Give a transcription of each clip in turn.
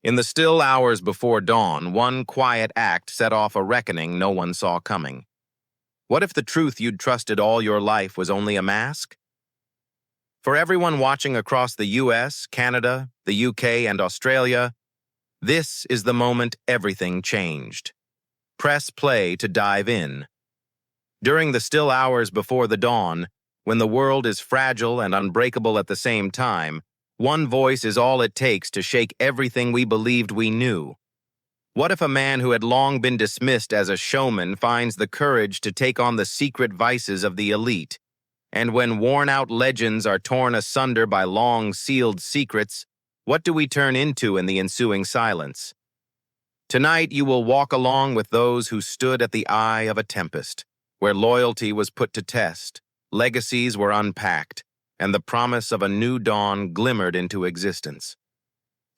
In the still hours before dawn, one quiet act set off a reckoning no one saw coming. What if the truth you'd trusted all your life was only a mask? For everyone watching across the US, Canada, the UK, and Australia, this is the moment everything changed. Press play to dive in. During the still hours before the dawn, when the world is fragile and unbreakable at the same time, one voice is all it takes to shake everything we believed we knew. What if a man who had long been dismissed as a showman finds the courage to take on the secret vices of the elite? And when worn-out legends are torn asunder by long-sealed secrets, what do we turn into in the ensuing silence? Tonight you will walk along with those who stood at the eye of a tempest, where loyalty was put to test, legacies were unpacked, and the promise of a new dawn glimmered into existence.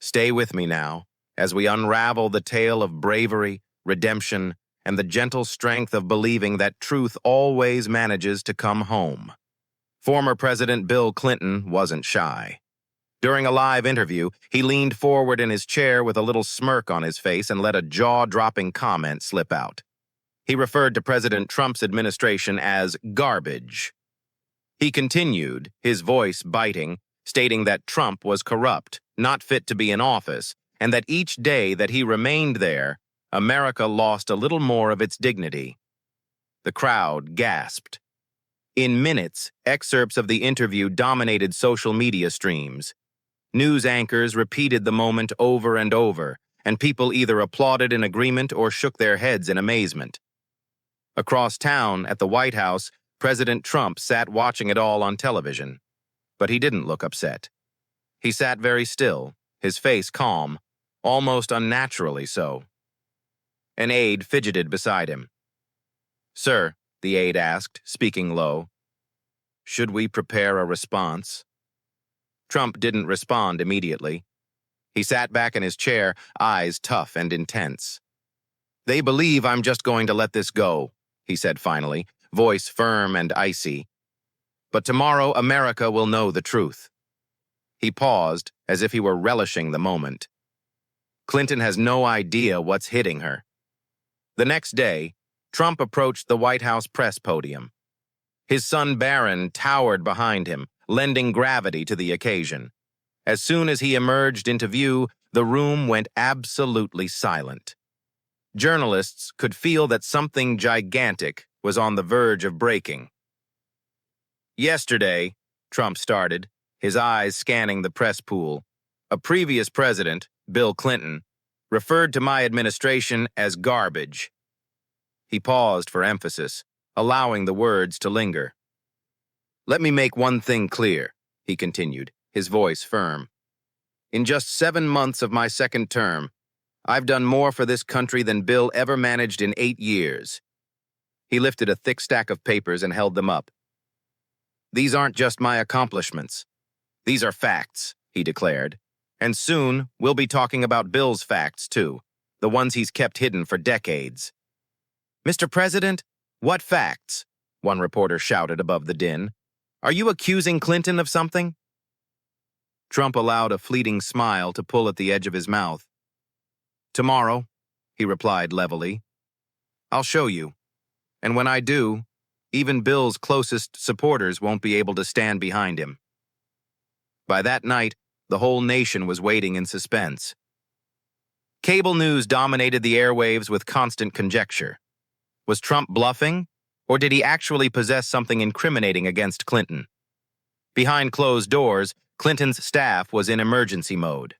Stay with me now, as we unravel the tale of bravery, redemption, and the gentle strength of believing that truth always manages to come home. Former President Bill Clinton wasn't shy. During a live interview, he leaned forward in his chair with a little smirk on his face and let a jaw-dropping comment slip out. He referred to President Trump's administration as garbage. He continued, his voice biting, stating that Trump was corrupt, not fit to be in office, and that each day that he remained there, America lost a little more of its dignity. The crowd gasped. In minutes, excerpts of the interview dominated social media streams. News anchors repeated the moment over and over, and people either applauded in agreement or shook their heads in amazement. Across town, at the White House, President Trump sat watching it all on television. But he didn't look upset. He sat very still, his face calm, almost unnaturally so. An aide fidgeted beside him. "Sir," the aide asked, speaking low, "should we prepare a response?" Trump didn't respond immediately. He sat back in his chair, eyes tough and intense. "They believe I'm just going to let this go," he said finally, voice firm and icy. "But tomorrow America will know the truth." He paused, as if he were relishing the moment. Clinton has no idea what's hitting her. The next day, Trump approached the White House press podium. His son Barron towered behind him, lending gravity to the occasion. As soon as he emerged into view, the room went absolutely silent. Journalists could feel that something gigantic was on the verge of breaking. "Yesterday," Trump started, his eyes scanning the press pool, "a previous president, Bill Clinton, referred to my administration as garbage." He paused for emphasis, allowing the words to linger. "Let me make one thing clear," he continued, his voice firm. "In just 7 months of my second term, I've done more for this country than Bill ever managed in 8 years. He lifted a thick stack of papers and held them up. "These aren't just my accomplishments. These are facts," he declared. "And soon, we'll be talking about Bill's facts, too, the ones he's kept hidden for decades." "Mr. President, what facts?" one reporter shouted above the din. "Are you accusing Clinton of something?" Trump allowed a fleeting smile to pull at the edge of his mouth. "Tomorrow," he replied levelly. "I'll show you. And when I do, even Bill's closest supporters won't be able to stand behind him." By that night, the whole nation was waiting in suspense. Cable news dominated the airwaves with constant conjecture. Was Trump bluffing, or did he actually possess something incriminating against Clinton? Behind closed doors, Clinton's staff was in emergency mode.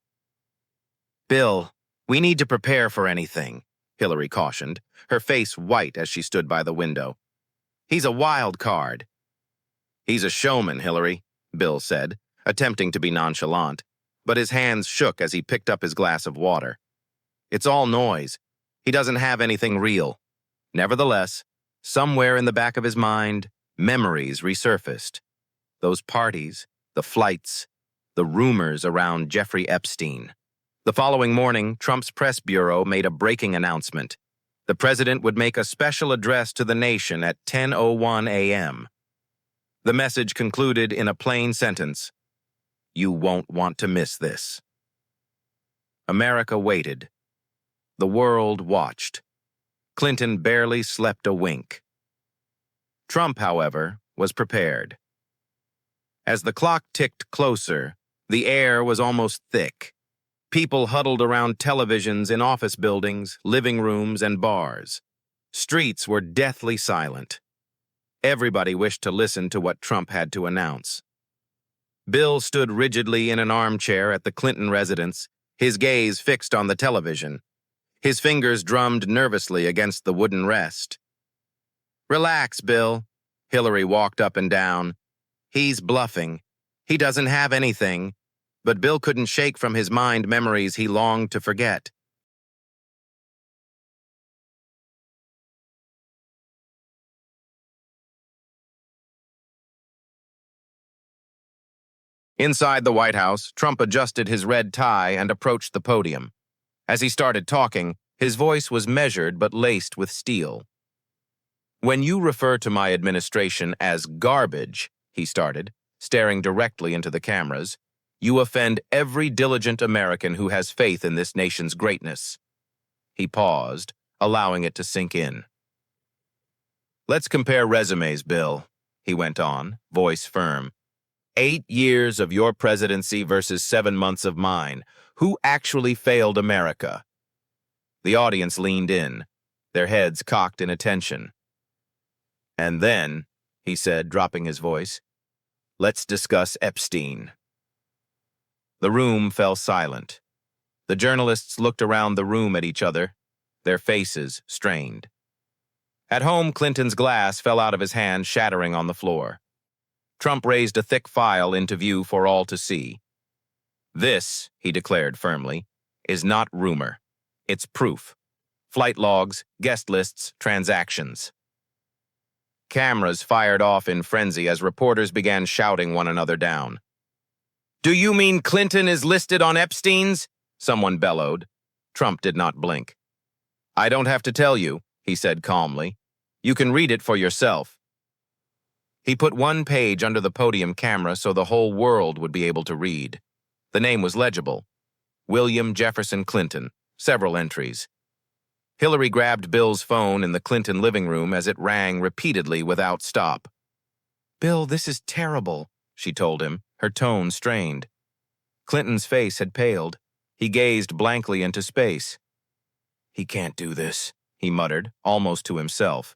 "Bill, we need to prepare for anything," Hillary cautioned, her face white as she stood by the window. "He's a wild card." "He's a showman, Hillary," Bill said, attempting to be nonchalant, but his hands shook as he picked up his glass of water. "It's all noise. He doesn't have anything real." Nevertheless, somewhere in the back of his mind, memories resurfaced. Those parties, the flights, the rumors around Jeffrey Epstein. The following morning, Trump's press bureau made a breaking announcement. The president would make a special address to the nation at 10:01 a.m. The message concluded in a plain sentence: "You won't want to miss this." America waited. The world watched. Clinton barely slept a wink. Trump, however, was prepared. As the clock ticked closer, the air was almost thick. People huddled around televisions in office buildings, living rooms, and bars. Streets were deathly silent. Everybody wished to listen to what Trump had to announce. Bill stood rigidly in an armchair at the Clinton residence, his gaze fixed on the television. His fingers drummed nervously against the wooden rest. "Relax, Bill." Hillary walked up and down. "He's bluffing. He doesn't have anything." But Bill couldn't shake from his mind memories he longed to forget. Inside the White House, Trump adjusted his red tie and approached the podium. As he started talking, his voice was measured but laced with steel. "When you refer to my administration as garbage," he started, staring directly into the cameras, "you offend every diligent American who has faith in this nation's greatness." He paused, allowing it to sink in. "Let's compare resumes, Bill," he went on, voice firm. 8 years of your presidency versus 7 months of mine. Who actually failed America?" The audience leaned in, their heads cocked in attention. "And then," he said, dropping his voice, "let's discuss Epstein." The room fell silent. The journalists looked around the room at each other, their faces strained. At home, Clinton's glass fell out of his hand, shattering on the floor. Trump raised a thick file into view for all to see. "This," he declared firmly, "is not rumor. It's proof. Flight logs, guest lists, transactions." Cameras fired off in frenzy as reporters began shouting one another down. "Do you mean Clinton is listed on Epstein's?" someone bellowed. Trump did not blink. "I don't have to tell you," he said calmly. "You can read it for yourself." He put one page under the podium camera so the whole world would be able to read. The name was legible. William Jefferson Clinton, several entries. Hillary grabbed Bill's phone in the Clinton living room as it rang repeatedly without stop. "Bill, this is terrible," she told him, her tone strained. Clinton's face had paled. He gazed blankly into space. "He can't do this," he muttered, almost to himself.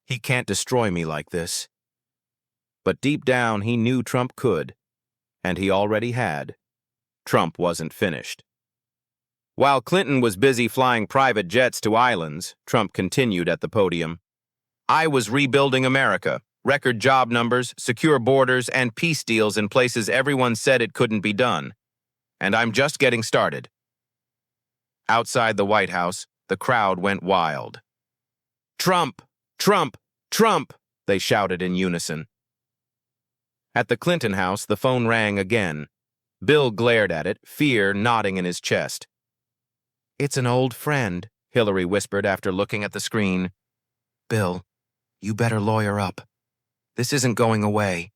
"He can't destroy me like this." But deep down, he knew Trump could, and he already had. Trump wasn't finished. While Clinton was busy flying private jets to islands, Trump continued at the podium. "I was rebuilding America, record job numbers, secure borders, and peace deals in places everyone said it couldn't be done. And I'm just getting started." Outside the White House, the crowd went wild. "Trump! Trump! Trump!" they shouted in unison. At the Clinton house, the phone rang again. Bill glared at it, fear knotting in his chest. "It's an old friend," Hillary whispered after looking at the screen. "Bill, you better lawyer up. This isn't going away."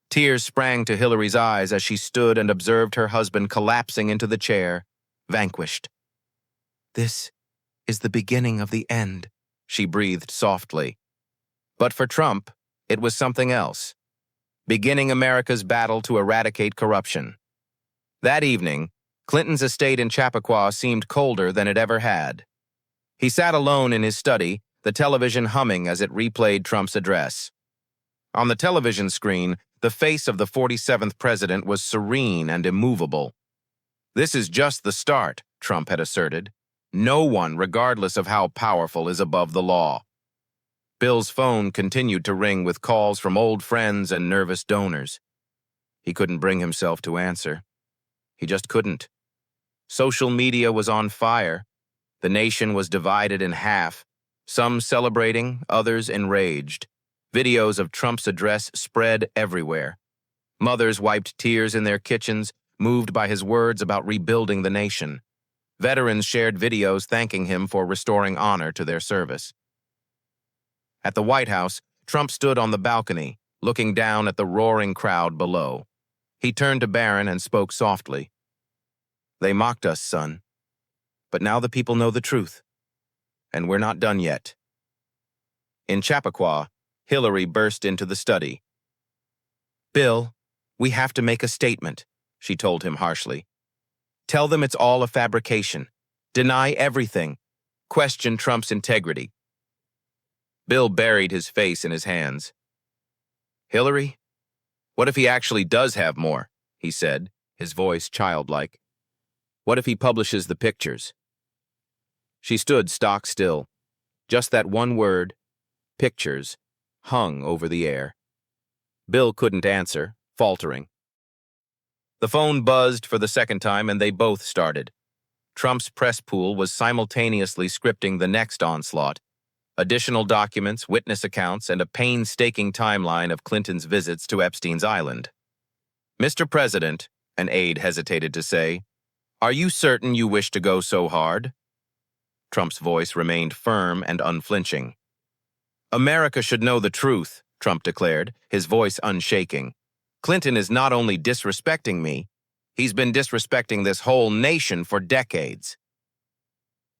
Tears sprang to Hillary's eyes as she stood and observed her husband collapsing into the chair, vanquished. "This is the beginning of the end," she breathed softly. But for Trump, it was something else. Beginning America's battle to eradicate corruption. That evening, Clinton's estate in Chappaqua seemed colder than it ever had. He sat alone in his study, the television humming as it replayed Trump's address. On the television screen, the face of the 47th president was serene and immovable. "This is just the start," Trump had asserted. "No one, regardless of how powerful, is above the law." Bill's phone continued to ring with calls from old friends and nervous donors. He couldn't bring himself to answer. He just couldn't. Social media was on fire. The nation was divided in half, some celebrating, others enraged. Videos of Trump's address spread everywhere. Mothers wiped tears in their kitchens, moved by his words about rebuilding the nation. Veterans shared videos thanking him for restoring honor to their service. At the White House, Trump stood on the balcony, looking down at the roaring crowd below. He turned to Barron and spoke softly. They mocked us, son. But now the people know the truth. And we're not done yet. In Chappaqua, Hillary burst into the study. Bill, we have to make a statement, she told him harshly. Tell them it's all a fabrication. Deny everything. Question Trump's integrity. Bill buried his face in his hands. Hillary, what if he actually does have more? He said, his voice childlike. What if he publishes the pictures? She stood stock still. Just that one word, pictures, hung over the air. Bill couldn't answer, faltering. The phone buzzed for the second time and they both started. Trump's press pool was simultaneously scripting the next onslaught. Additional documents, witness accounts, and a painstaking timeline of Clinton's visits to Epstein's Island. Mr. President, an aide hesitated to say, are you certain you wish to go so hard? Trump's voice remained firm and unflinching. America should know the truth, Trump declared, his voice unshaking. Clinton is not only disrespecting me, he's been disrespecting this whole nation for decades.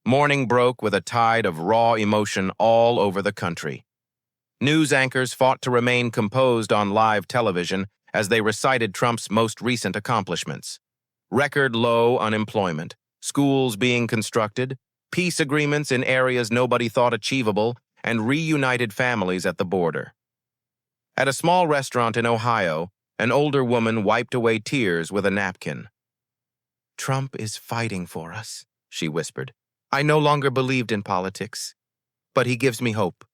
Morning broke with a tide of raw emotion all over the country. News anchors fought to remain composed on live television as they recited Trump's most recent accomplishments. Record low unemployment, schools being constructed, peace agreements in areas nobody thought achievable, and reunited families at the border. At a small restaurant in Ohio, an older woman wiped away tears with a napkin. Trump is fighting for us, she whispered. I no longer believed in politics, but he gives me hope.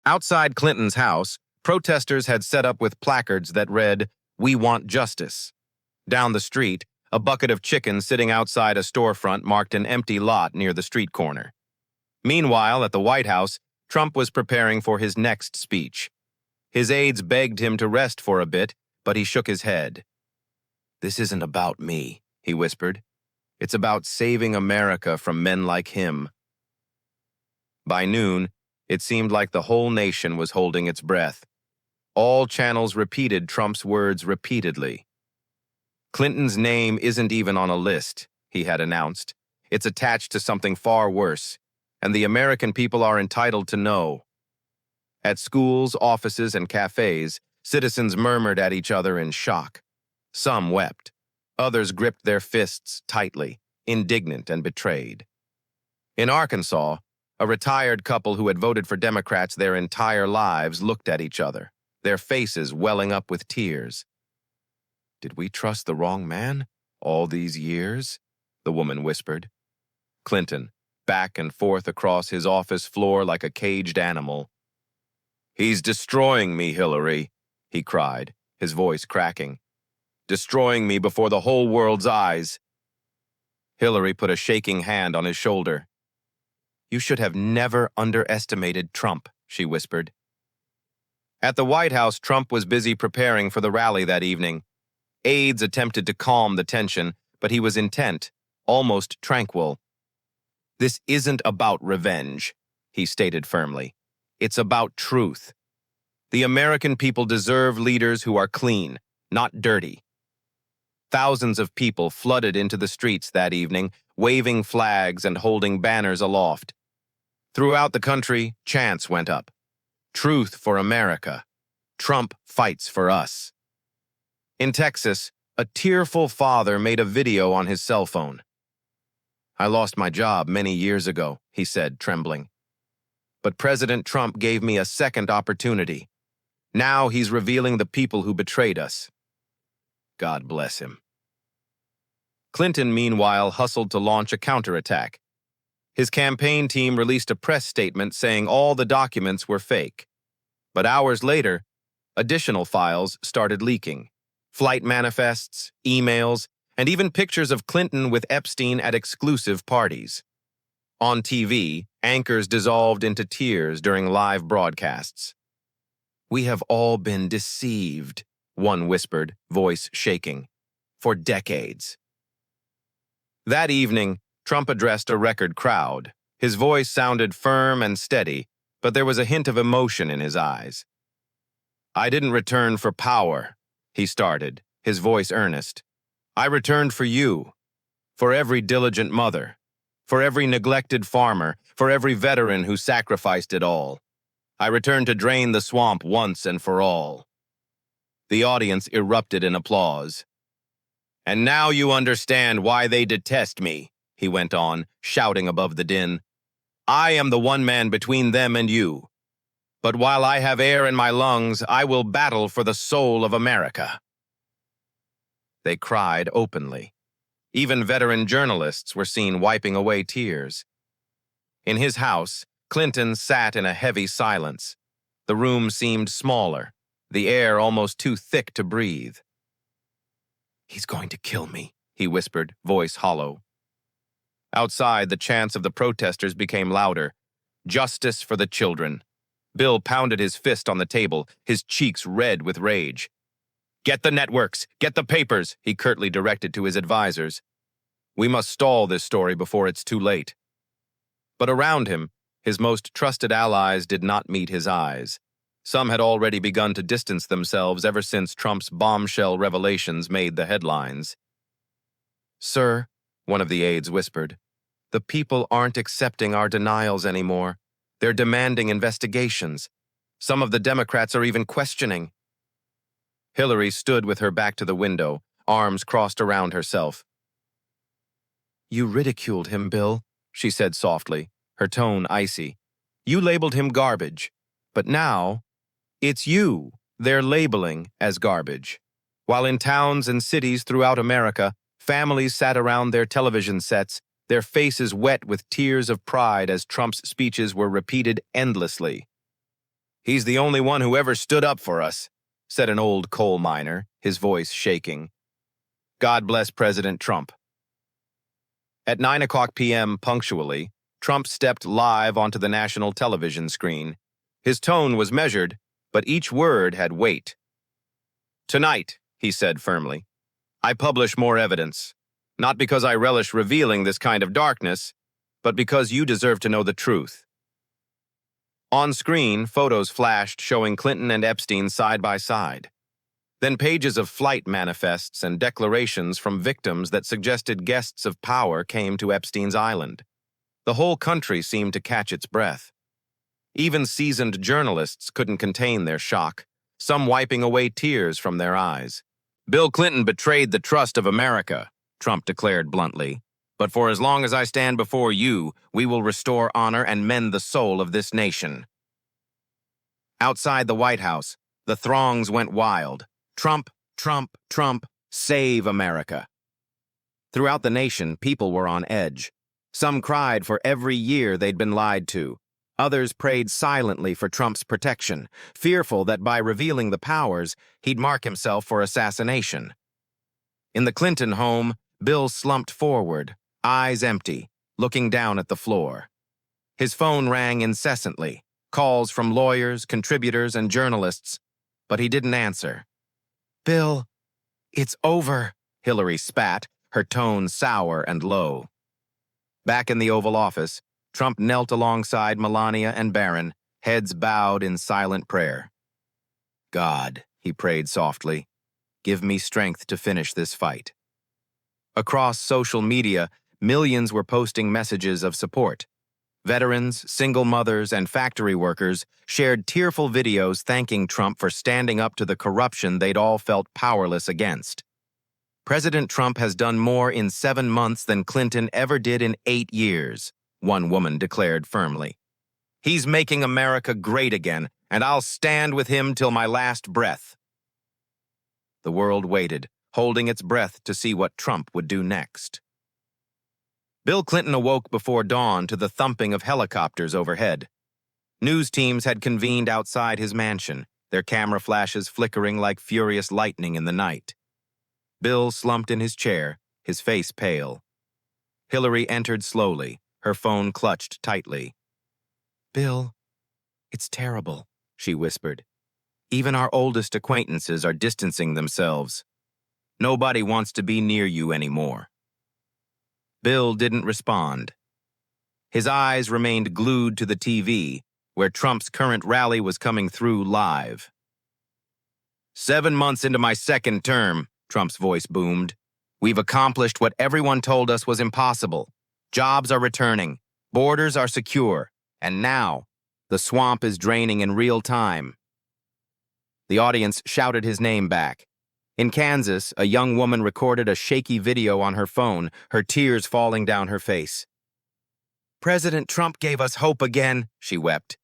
Outside Clinton's house, protesters had set up with placards that read, "We want justice." Down the street, a bucket of chicken sitting outside a storefront marked an empty lot near the street corner. Meanwhile, at the White House, Trump was preparing for his next speech. His aides begged him to rest for a bit, but he shook his head. This isn't about me, he whispered. It's about saving America from men like him. By noon, it seemed like the whole nation was holding its breath. All channels repeated Trump's words repeatedly. Clinton's name isn't even on a list, he had announced. It's attached to something far worse, and the American people are entitled to know. At schools, offices, and cafes, citizens murmured at each other in shock. Some wept. Others gripped their fists tightly, indignant and betrayed. In Arkansas, a retired couple who had voted for Democrats their entire lives looked at each other, their faces welling up with tears. Did we trust the wrong man all these years? The woman whispered. Clinton, back and forth across his office floor like a caged animal. He's destroying me, Hillary, he cried, his voice cracking. Destroying me before the whole world's eyes. Hillary put a shaking hand on his shoulder. You should have never underestimated Trump, she whispered. At the White House, Trump was busy preparing for the rally that evening. Aides attempted to calm the tension, but he was intent, almost tranquil. This isn't about revenge, he stated firmly. It's about truth. The American people deserve leaders who are clean, not dirty. Thousands of people flooded into the streets that evening, waving flags and holding banners aloft. Throughout the country, chants went up. Truth for America. Trump fights for us. In Texas, a tearful father made a video on his cell phone. I lost my job many years ago, he said, trembling. But President Trump gave me a second opportunity. Now he's revealing the people who betrayed us. God bless him. Clinton, meanwhile, hustled to launch a counterattack. His campaign team released a press statement saying all the documents were fake. But hours later, additional files started leaking. Flight manifests, emails, and even pictures of Clinton with Epstein at exclusive parties. On TV, anchors dissolved into tears during live broadcasts. We have all been deceived, one whispered, voice shaking, for decades. That evening, Trump addressed a record crowd. His voice sounded firm and steady, but there was a hint of emotion in his eyes. I didn't return for power, he started, his voice earnest. I returned for you, for every diligent mother, for every neglected farmer, for every veteran who sacrificed it all. I returned to drain the swamp once and for all." The audience erupted in applause. "And now you understand why they detest me," he went on, shouting above the din. "I am the one man between them and you. But while I have air in my lungs, I will battle for the soul of America." They cried openly. Even veteran journalists were seen wiping away tears. In his house, Clinton sat in a heavy silence. The room seemed smaller, the air almost too thick to breathe. "He's going to kill me," he whispered, voice hollow. Outside, the chants of the protesters became louder. "Justice for the children." Bill pounded his fist on the table, his cheeks red with rage. "Get the networks, get the papers," he curtly directed to his advisors. "We must stall this story before it's too late." But around him, his most trusted allies did not meet his eyes. Some had already begun to distance themselves ever since Trump's bombshell revelations made the headlines. "Sir," one of the aides whispered, "the people aren't accepting our denials anymore. They're demanding investigations. Some of the Democrats are even questioning." Hillary stood with her back to the window, arms crossed around herself. "You ridiculed him, Bill," she said softly, her tone icy. "You labeled him garbage. But now, it's you they're labeling as garbage." While in towns and cities throughout America, families sat around their television sets, their faces wet with tears of pride as Trump's speeches were repeated endlessly. "He's the only one who ever stood up for us," said an old coal miner, his voice shaking. "God bless President Trump." At 9 p.m. punctually, Trump stepped live onto the national television screen. His tone was measured, but each word had weight. "Tonight," he said firmly, "I publish more evidence. Not because I relish revealing this kind of darkness, but because you deserve to know the truth." On screen, photos flashed showing Clinton and Epstein side by side. Then pages of flight manifests and declarations from victims that suggested guests of power came to Epstein's island. The whole country seemed to catch its breath. Even seasoned journalists couldn't contain their shock, some wiping away tears from their eyes. "Bill Clinton betrayed the trust of America," Trump declared bluntly. "But for as long as I stand before you, we will restore honor and mend the soul of this nation." Outside the White House, the throngs went wild. "Trump, Trump, Trump, save America." Throughout the nation, people were on edge. Some cried for every year they'd been lied to. Others prayed silently for Trump's protection, fearful that by revealing the powers, he'd mark himself for assassination. In the Clinton home, Bill slumped forward, eyes empty, looking down at the floor. His phone rang incessantly, calls from lawyers, contributors, and journalists, but he didn't answer. "Bill, it's over," Hillary spat, her tone sour and low. Back in the Oval Office, Trump knelt alongside Melania and Barron, heads bowed in silent prayer. "God," he prayed softly, "give me strength to finish this fight." Across social media, millions were posting messages of support. Veterans, single mothers, and factory workers shared tearful videos thanking Trump for standing up to the corruption they'd all felt powerless against. "President Trump has done more in 7 months than Clinton ever did in 8 years, one woman declared firmly. "He's making America great again, and I'll stand with him till my last breath." The world waited, holding its breath to see what Trump would do next. Bill Clinton awoke before dawn to the thumping of helicopters overhead. News teams had convened outside his mansion, their camera flashes flickering like furious lightning in the night. Bill slumped in his chair, his face pale. Hillary entered slowly, her phone clutched tightly. "Bill, it's terrible," she whispered. "Even our oldest acquaintances are distancing themselves. Nobody wants to be near you anymore." Bill didn't respond. His eyes remained glued to the TV, where Trump's current rally was coming through live. "7 months into my second term," Trump's voice boomed, We've accomplished what everyone told us was impossible. Jobs are returning, borders are secure, and now the swamp is draining in real time. The audience shouted his name back. In Kansas, a young woman recorded a shaky video on her phone, her tears falling down her face. "President Trump gave us hope again," she wept.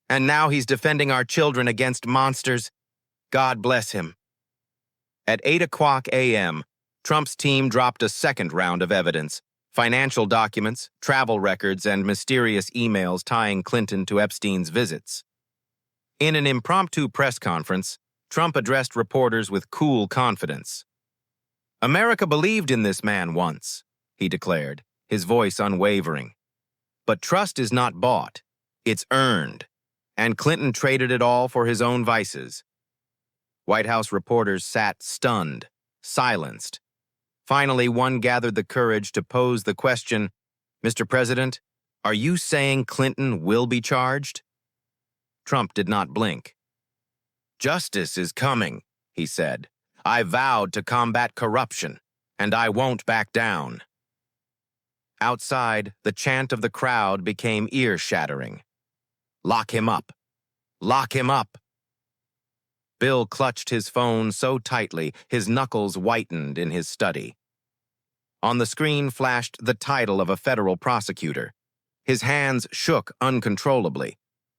"And now he's defending our children against monsters. God bless him." At 8 a.m., Trump's team dropped a second round of evidence: financial documents, travel records, and mysterious emails tying Clinton to Epstein's visits. In an impromptu press conference, Trump addressed reporters with cool confidence. "America believed in this man once," he declared, his voice unwavering. "But trust is not bought, it's earned, and Clinton traded it all for his own vices." White House reporters sat stunned, silenced. Finally, one gathered the courage to pose the question, "Mr. President, are you saying Clinton will be charged?" Trump did not blink. "Justice is coming," he said. "I vowed to combat corruption, and I won't back down." Outside, the chant of the crowd became ear-shattering. "Lock him up! Lock him up!" Bill clutched his phone so tightly his knuckles whitened in his study. On the screen flashed the title of a federal prosecutor. His hands shook uncontrollably.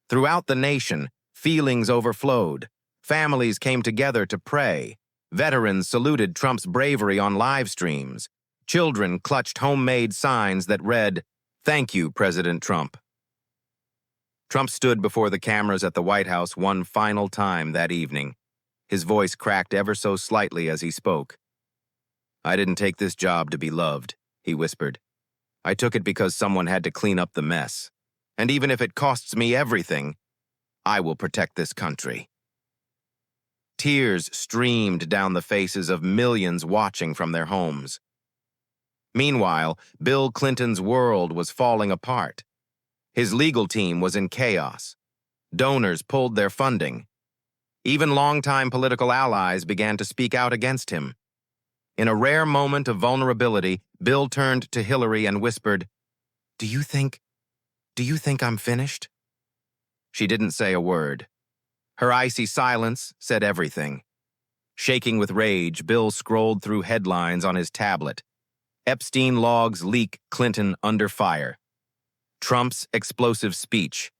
Throughout the nation, feelings overflowed. Families came together to pray. Veterans saluted Trump's bravery on live streams. Children clutched homemade signs that read, "Thank you, President Trump." Trump stood before the cameras at the White House one final time that evening. His voice cracked ever so slightly as he spoke. "I didn't take this job to be loved," he whispered. "I took it because someone had to clean up the mess. And even if it costs me everything, I will protect this country." Tears streamed down the faces of millions watching from their homes. Meanwhile, Bill Clinton's world was falling apart. His legal team was in chaos. Donors pulled their funding. Even longtime political allies began to speak out against him. In a rare moment of vulnerability, Bill turned to Hillary and whispered, Do you think I'm finished?" She didn't say a word. Her icy silence said everything. Shaking with rage, Bill scrolled through headlines on his tablet. Epstein logs leak Clinton under fire. Trump's explosive speech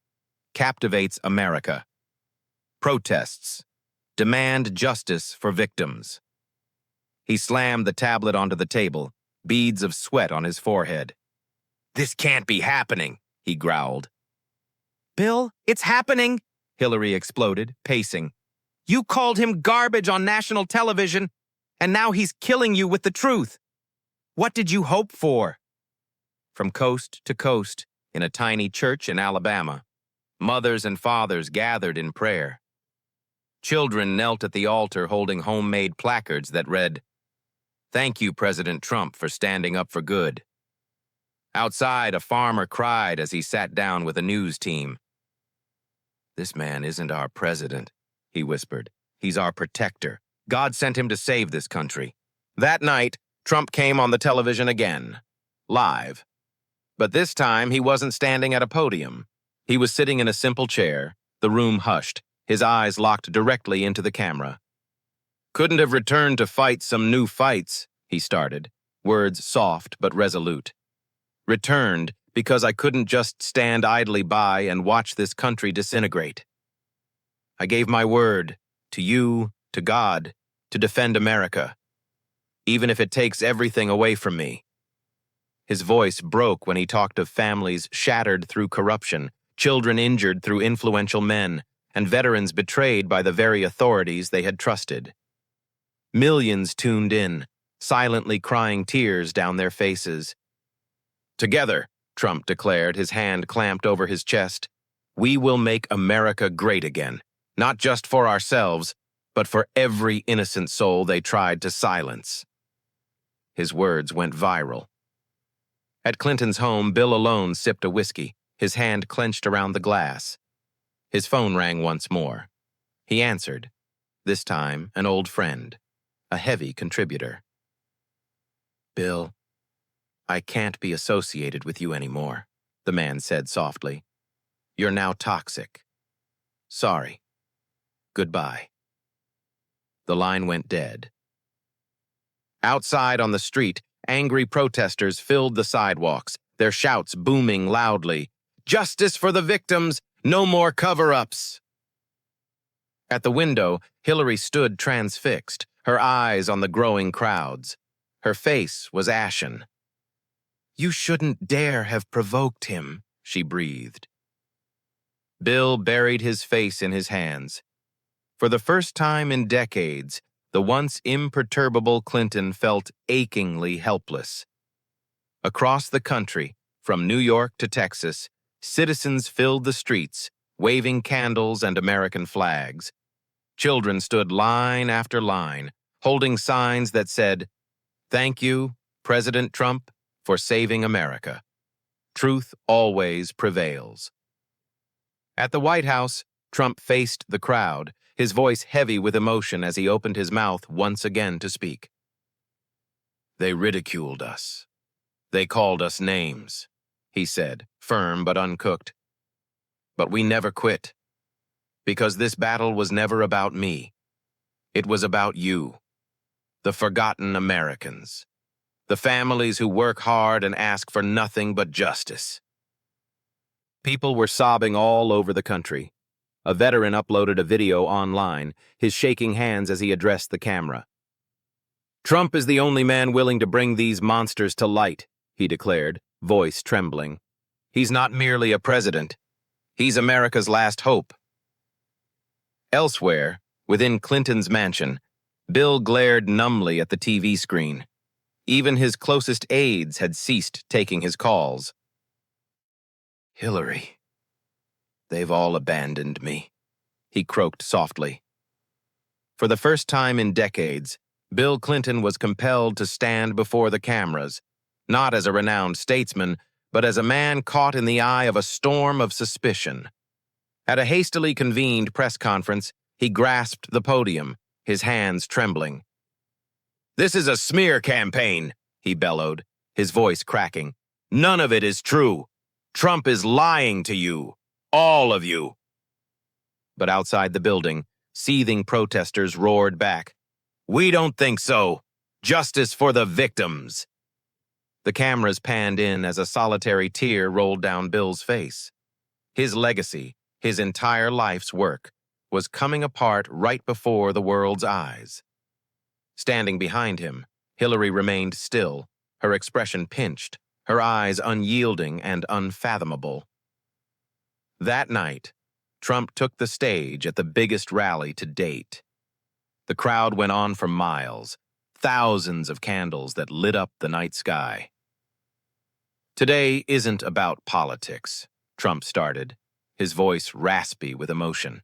captivates America. Protests demand justice for victims. He slammed the tablet onto the table, beads of sweat on his forehead. "This can't be happening," he growled. "Bill, it's happening," Hillary exploded, pacing. "You called him garbage on national television, and now he's killing you with the truth. What did you hope for?" From coast to coast, in a tiny church in Alabama, mothers and fathers gathered in prayer. Children knelt at the altar holding homemade placards that read, "Thank you, President Trump, for standing up for good." Outside, a farmer cried as he sat down with a news team. "This man isn't our president," he whispered. "He's our protector. God sent him to save this country." That night, Trump came on the television again, live. But this time, he wasn't standing at a podium. He was sitting in a simple chair, the room hushed, his eyes locked directly into the camera. "Couldn't have returned to fight some new fights," he started, words soft but resolute. "Returned because I couldn't just stand idly by and watch this country disintegrate. I gave my word, to you, to God, to defend America, even if it takes everything away from me." His voice broke when he talked of families shattered through corruption, children injured through influential men, and veterans betrayed by the very authorities they had trusted. Millions tuned in, silently crying tears down their faces. "Together," Trump declared, his hand clamped over his chest, "we will make America great again, not just for ourselves, but for every innocent soul they tried to silence." His words went viral. At Clinton's home, Bill alone sipped a whiskey, his hand clenched around the glass. His phone rang once more. He answered, this time an old friend, a heavy contributor. Bill, I can't be associated with you anymore, the man said softly. You're now toxic. Sorry. Goodbye. The line went dead. Outside on the street, angry protesters filled the sidewalks, their shouts booming loudly. Justice for the victims! No more cover-ups! At the window, Hillary stood transfixed, her eyes on the growing crowds. Her face was ashen. You shouldn't dare have provoked him, she breathed. Bill buried his face in his hands. For the first time in decades, the once imperturbable Clinton felt achingly helpless. Across the country, from New York to Texas, citizens filled the streets, waving candles and American flags. Children stood line after line, holding signs that said, "Thank you, President Trump, for saving America. Truth always prevails." At the White House, Trump faced the crowd, his voice heavy with emotion as he opened his mouth once again to speak. They ridiculed us. They called us names, he said, firm but uncooked. But we never quit. Because this battle was never about me. It was about you, the forgotten Americans, the families who work hard and ask for nothing but justice. People were sobbing all over the country. A veteran uploaded a video online, his shaking hands as he addressed the camera. Trump is the only man willing to bring these monsters to light, he declared, voice trembling. He's not merely a president. He's America's last hope. Elsewhere, within Clinton's mansion, Bill glared numbly at the TV screen. Even his closest aides had ceased taking his calls. Hillary, they've all abandoned me, he croaked softly. For the first time in decades, Bill Clinton was compelled to stand before the cameras, not as a renowned statesman, but as a man caught in the eye of a storm of suspicion. At a hastily convened press conference, he grasped the podium, his hands trembling. This is a smear campaign, he bellowed, his voice cracking. None of it is true. Trump is lying to you, all of you. But outside the building, seething protesters roared back. We don't think so. Justice for the victims. The cameras panned in as a solitary tear rolled down Bill's face. His legacy, his entire life's work, was coming apart right before the world's eyes. Standing behind him, Hillary remained still, her expression pinched, her eyes unyielding and unfathomable. That night, Trump took the stage at the biggest rally to date. The crowd went on for miles, thousands of candles that lit up the night sky. Today isn't about politics, Trump started, his voice raspy with emotion.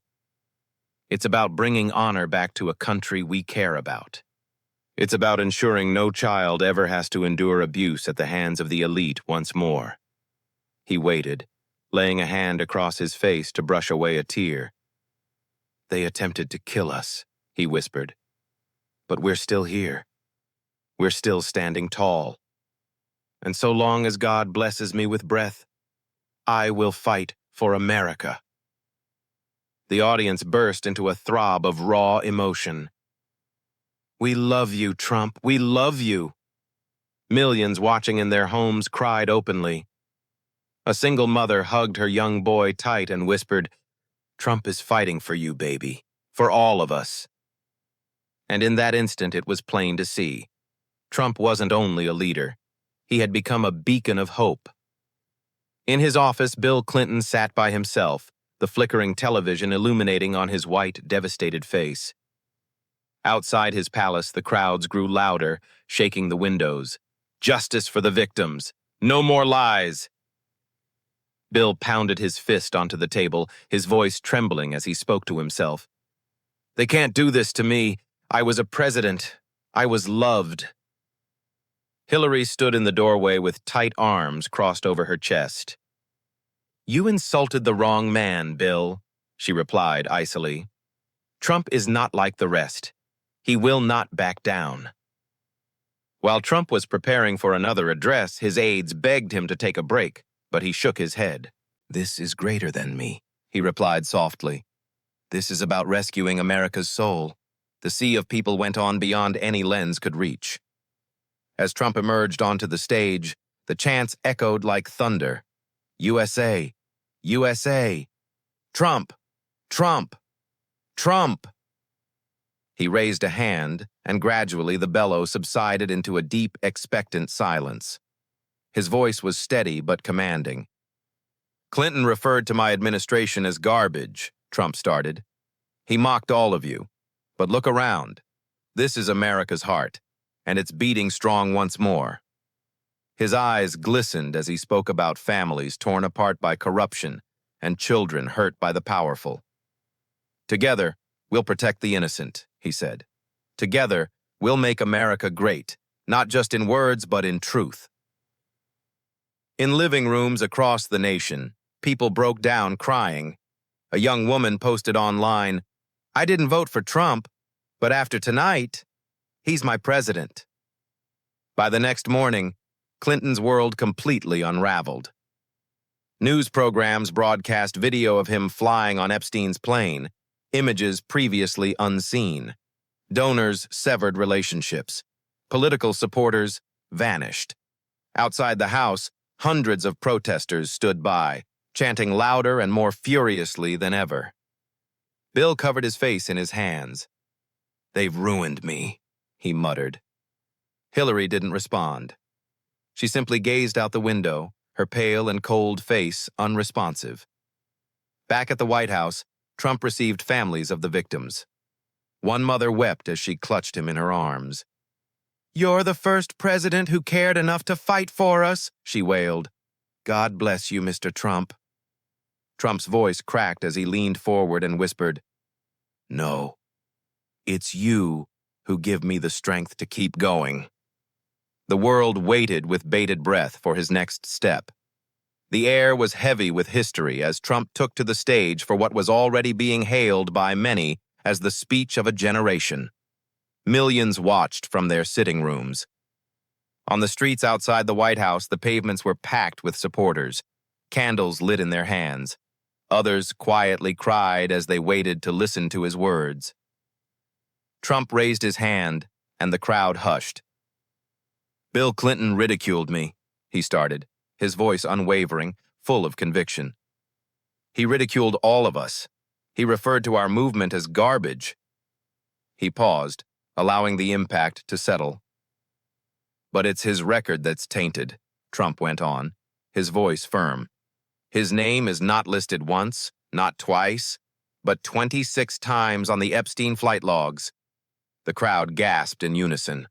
It's about bringing honor back to a country we care about. It's about ensuring no child ever has to endure abuse at the hands of the elite once more. He waited, laying a hand across his face to brush away a tear. They attempted to kill us, he whispered. But we're still here. We're still standing tall. And so long as God blesses me with breath, I will fight for America. The audience burst into a throb of raw emotion. We love you, Trump. We love you. Millions watching in their homes cried openly. A single mother hugged her young boy tight and whispered, Trump is fighting for you, baby, for all of us. And in that instant, it was plain to see. Trump wasn't only a leader. He had become a beacon of hope. In his office, Bill Clinton sat by himself, the flickering television illuminating on his white, devastated face. Outside his palace, the crowds grew louder, shaking the windows. Justice for the victims. No more lies. Bill pounded his fist onto the table, his voice trembling as he spoke to himself. They can't do this to me. I was a president. I was loved. Hillary stood in the doorway with tight arms crossed over her chest. You insulted the wrong man, Bill, she replied icily. Trump is not like the rest. He will not back down. While Trump was preparing for another address, his aides begged him to take a break, but he shook his head. "This is greater than me," he replied softly. "This is about rescuing America's soul." The sea of people went on beyond any lens could reach. As Trump emerged onto the stage, the chants echoed like thunder. USA, USA, Trump, Trump, Trump. He raised a hand, and gradually the bellow subsided into a deep, expectant silence. His voice was steady but commanding. "Clinton referred to my administration as garbage," Trump started. "He mocked all of you. But look around. This is America's heart, and it's beating strong once more." His eyes glistened as he spoke about families torn apart by corruption and children hurt by the powerful. "Together, we'll protect the innocent," he said. "Together, we'll make America great, not just in words but in truth." In living rooms across the nation, people broke down crying. A young woman posted online, "I didn't vote for Trump, but after tonight, he's my president." By the next morning, Clinton's world completely unraveled. News programs broadcast video of him flying on Epstein's plane, images previously unseen. Donors severed relationships. Political supporters vanished. Outside the House, hundreds of protesters stood by, chanting louder and more furiously than ever. Bill covered his face in his hands. "They've ruined me," he muttered. Hillary didn't respond. She simply gazed out the window, her pale and cold face unresponsive. Back at the White House, Trump received families of the victims. One mother wept as she clutched him in her arms. "You're the first president who cared enough to fight for us," she wailed. "God bless you, Mr. Trump." Trump's voice cracked as he leaned forward and whispered, "No, it's you who give me the strength to keep going." The world waited with bated breath for his next step. The air was heavy with history as Trump took to the stage for what was already being hailed by many as the speech of a generation. Millions watched from their sitting rooms. On the streets outside the White House, the pavements were packed with supporters, candles lit in their hands. Others quietly cried as they waited to listen to his words. Trump raised his hand, and the crowd hushed. "Bill Clinton ridiculed me," he started, his voice unwavering, full of conviction. "He ridiculed all of us. He referred to our movement as garbage." He paused, allowing the impact to settle. "But it's his record that's tainted," Trump went on, his voice firm. "His name is not listed once, not twice, but 26 times on the Epstein flight logs." The crowd gasped in unison.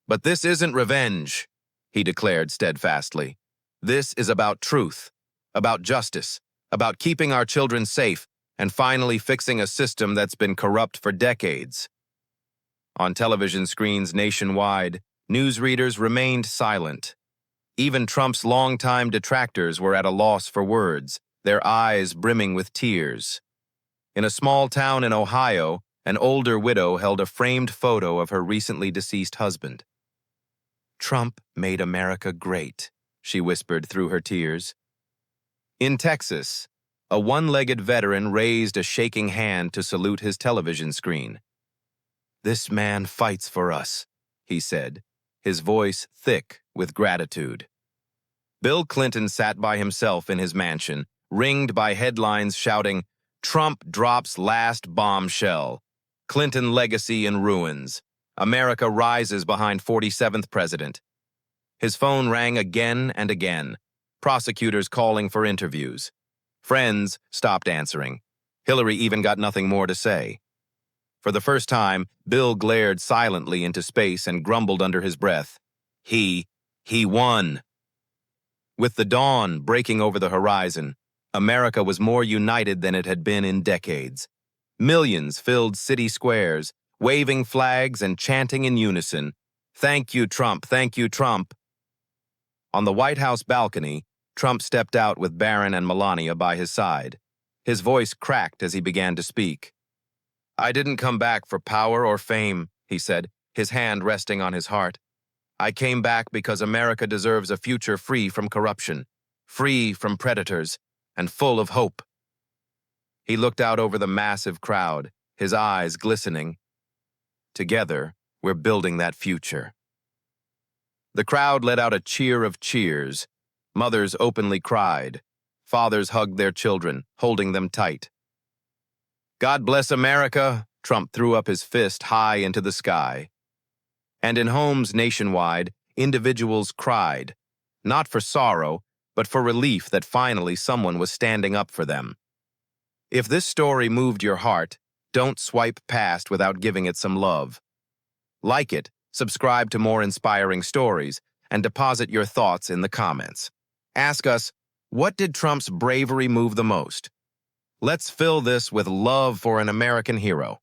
"But this isn't revenge," he declared steadfastly. "This is about truth, about justice, about keeping our children safe, and finally fixing a system that's been corrupt for decades." On television screens nationwide, newsreaders remained silent. Even Trump's longtime detractors were at a loss for words, their eyes brimming with tears. In a small town in Ohio, an older widow held a framed photo of her recently deceased husband. "Trump made America great," she whispered through her tears. In Texas, a one-legged veteran raised a shaking hand to salute his television screen. "This man fights for us," he said, his voice thick with gratitude. Bill Clinton sat by himself in his mansion, ringed by headlines shouting, "Trump drops last bombshell. Clinton legacy in ruins. America rises behind 47th president." His phone rang again and again, prosecutors calling for interviews. Friends stopped answering. Hillary even got nothing more to say. For the first time, Bill glared silently into space and grumbled under his breath. He won. With the dawn breaking over the horizon, America was more united than it had been in decades. Millions filled city squares, waving flags and chanting in unison, "Thank you, Trump, thank you, Trump." On the White House balcony, Trump stepped out with Barron and Melania by his side. His voice cracked as he began to speak. "I didn't come back for power or fame," he said, his hand resting on his heart. I came back because America deserves a future free from corruption, free from predators, and full of hope. He looked out over the massive crowd, his eyes glistening. Together, we're building that future. The crowd let out a cheer of cheers. Mothers openly cried. Fathers hugged their children, holding them tight. God bless America, Trump threw up his fist high into the sky. And in homes nationwide, individuals cried, not for sorrow, but for relief that finally someone was standing up for them. If this story moved your heart, don't swipe past without giving it some love. Like it, subscribe to more inspiring stories, and deposit your thoughts in the comments. Ask us, what did Trump's bravery move the most? Let's fill this with love for an American hero.